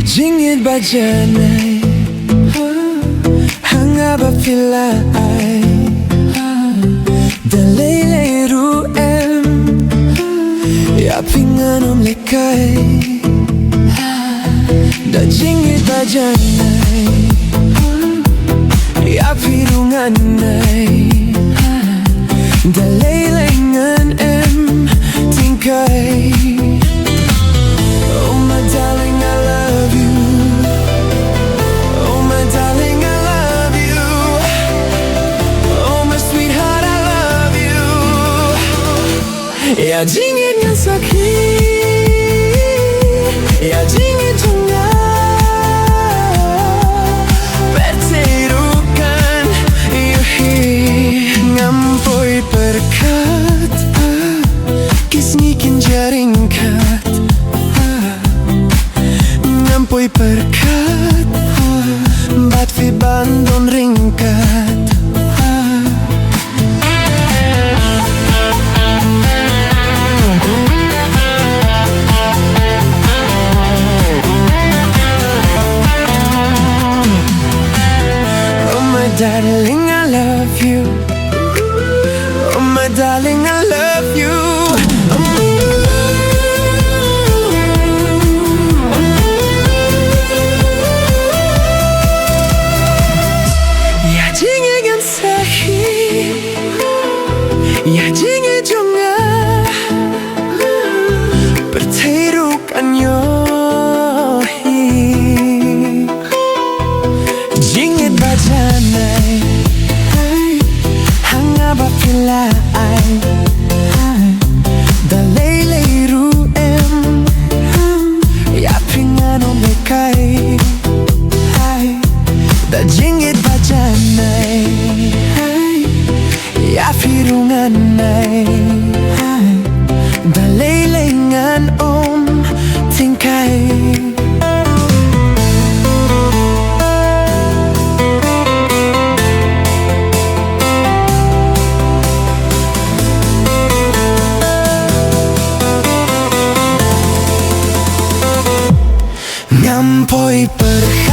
Jingieid bajanay hangaba pilay dalaylay ruem yapinganom lekay da jingieid bajanay yapirunganay dalaylay ngan tingkay. Oh my darling, I love you. Oh my darling, I love you. Oh my sweetheart, I love you. Ya Jingieid ngan Sakhi, ya Jingieid Jong Ngi. Pyrthei rukan yuhi ngampoy perkat kisnikin jaringkat ngampoy perkat bat fi bandon ringkat. Oh my darling, I love you. Oh my darling, I love you. Ya Jingieid ngan Sakhi, ya Jingieid Jong Ngi. Pyrthei rukan yohi Jingieid bajanay hangaba pilay dalaylay ruem yapinganom lekay da Jingieid bajanay yapirunganay dalaylay ngan tingkay. Ngampoy perkat